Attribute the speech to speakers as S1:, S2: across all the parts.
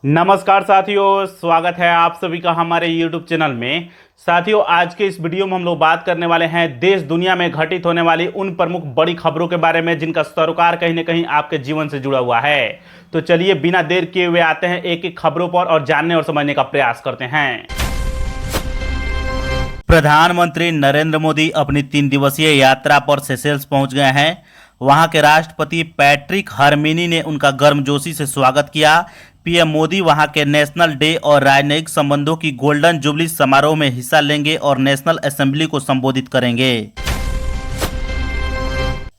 S1: नमस्कार साथियों, स्वागत है आप सभी का हमारे YouTube चैनल में। साथियों, आज के इस वीडियो में हम लोग बात करने वाले हैं देश दुनिया में घटित होने वाली उन प्रमुख बड़ी खबरों के बारे में जिनका सरोकार कहीं ना कहीं आपके जीवन से जुड़ा हुआ है। तो चलिए बिना देर किए हुए आते हैं एक एक खबरों पर और जानने और समझने का प्रयास करते हैं। प्रधानमंत्री नरेंद्र मोदी अपनी 3 दिवसीय यात्रा पर सेशेल्स पहुंच गए हैं। वहां के राष्ट्रपति पैट्रिक हरमिनी ने उनका गर्मजोशी से स्वागत किया। पीएम मोदी वहां के नेशनल डे और राजनयिक संबंधों की गोल्डन जुबली समारोह में हिस्सा लेंगे और नेशनल असेंबली को संबोधित करेंगे।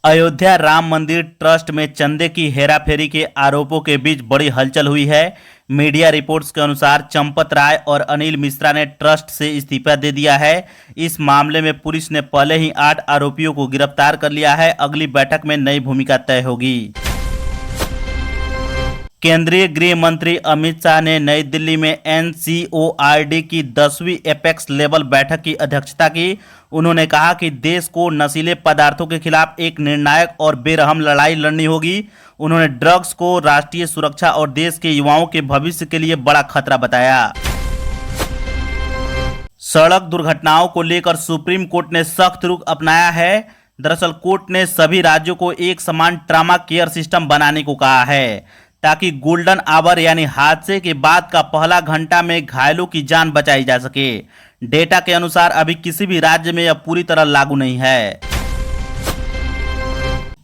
S1: अयोध्या राम मंदिर ट्रस्ट में चंदे की हेराफेरी के आरोपों के बीच बड़ी हलचल हुई है। मीडिया रिपोर्ट्स के अनुसार चंपत राय और अनिल मिश्रा ने ट्रस्ट से इस्तीफा दे दिया है। इस मामले में पुलिस ने पहले ही 8 आरोपियों को गिरफ्तार कर लिया है। अगली बैठक में नई भूमिका तय होगी। केंद्रीय गृह मंत्री अमित शाह ने नई दिल्ली में एनसीओआरडी की 10वीं एपेक्स लेवल बैठक की अध्यक्षता की। उन्होंने कहा कि देश को नशीले पदार्थों के खिलाफ एक निर्णायक और बेरहम लड़ाई लड़नी होगी। उन्होंने ड्रग्स को राष्ट्रीय सुरक्षा और देश के युवाओं के भविष्य के लिए बड़ा खतरा बताया। सड़क दुर्घटनाओं को लेकर सुप्रीम कोर्ट ने सख्त रुख अपनाया है। दरअसल कोर्ट ने सभी राज्यों को एक समान ट्रामा केयर सिस्टम बनाने को कहा है ताकि गोल्डन आवर यानी हादसे के बाद का पहला घंटा में घायलों की जान बचाई जा सके। डेटा के अनुसार अभी किसी भी राज्य में यह पूरी तरह लागू नहीं है।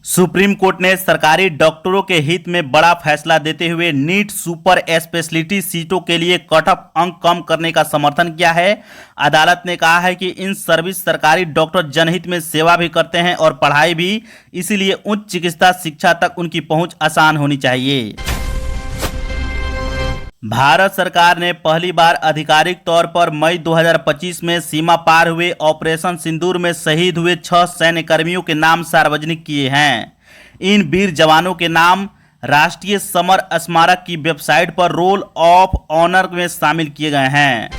S1: सुप्रीम कोर्ट ने सरकारी डॉक्टरों के हित में बड़ा फैसला देते हुए नीट सुपर स्पेशलिटी सीटों के लिए कट ऑफ अंक कम करने का समर्थन किया है। अदालत ने कहा है कि इन सर्विस सरकारी डॉक्टर जनहित में सेवा भी करते हैं और पढ़ाई भी, इसीलिए उच्च चिकित्सा शिक्षा तक उनकी पहुंच आसान होनी चाहिए। भारत सरकार ने पहली बार आधिकारिक तौर पर मई 2025 में सीमा पार हुए ऑपरेशन सिंदूर में शहीद हुए 6 सैन्य कर्मियों के नाम सार्वजनिक किए हैं। इन वीर जवानों के नाम राष्ट्रीय समर स्मारक की वेबसाइट पर रोल ऑफ ऑनर में शामिल किए गए हैं।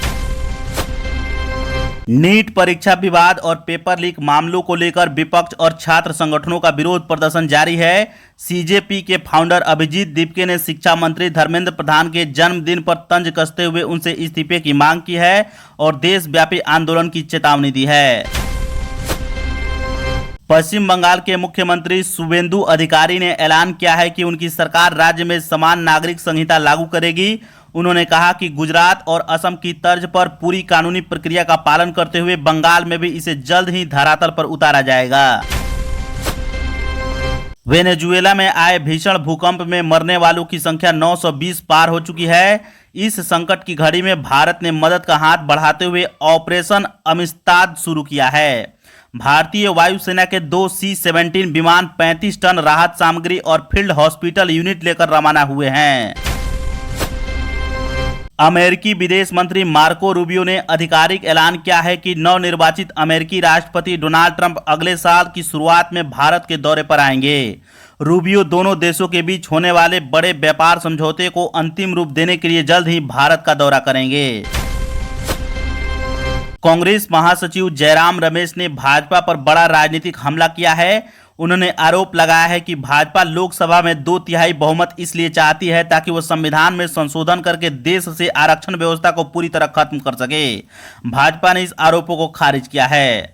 S1: नीट परीक्षा विवाद और पेपर लीक मामलों को लेकर विपक्ष और छात्र संगठनों का विरोध प्रदर्शन जारी है। सीजेपी के फाउंडर अभिजीत दीपके ने शिक्षा मंत्री धर्मेंद्र प्रधान के जन्मदिन पर तंज कसते हुए उनसे इस्तीफे की मांग की है और देशव्यापी आंदोलन की चेतावनी दी है। पश्चिम बंगाल के मुख्यमंत्री शुभेंदु अधिकारी ने ऐलान किया है कि उनकी सरकार राज्य में समान नागरिक संहिता लागू करेगी। उन्होंने कहा कि गुजरात और असम की तर्ज पर पूरी कानूनी प्रक्रिया का पालन करते हुए बंगाल में भी इसे जल्द ही धरातल पर उतारा जाएगा। वेनेजुएला में आए भीषण भूकंप में मरने वालों की संख्या 920 पार हो चुकी है। इस संकट की घड़ी में भारत ने मदद का हाथ बढ़ाते हुए ऑपरेशन अमिस्ताद शुरू किया है। भारतीय वायुसेना के 2 C-17 विमान 35 टन राहत सामग्री और फील्ड हॉस्पिटल यूनिट लेकर रवाना हुए हैं। अमेरिकी विदेश मंत्री मार्को रूबियो ने आधिकारिक ऐलान किया है कि नवनिर्वाचित अमेरिकी राष्ट्रपति डोनाल्ड ट्रंप अगले साल की शुरुआत में भारत के दौरे पर आएंगे। रूबियो दोनों देशों के बीच होने वाले बड़े व्यापार समझौते को अंतिम रूप देने के लिए जल्द ही भारत का दौरा करेंगे। कांग्रेस महासचिव जयराम रमेश ने भाजपा पर बड़ा राजनीतिक हमला किया है। उन्होंने आरोप लगाया है कि भाजपा लोकसभा में 2/3 बहुमत इसलिए चाहती है ताकि वो संविधान में संशोधन करके देश से आरक्षण व्यवस्था को पूरी तरह खत्म कर सके। भाजपा ने इस आरोपों को खारिज किया है।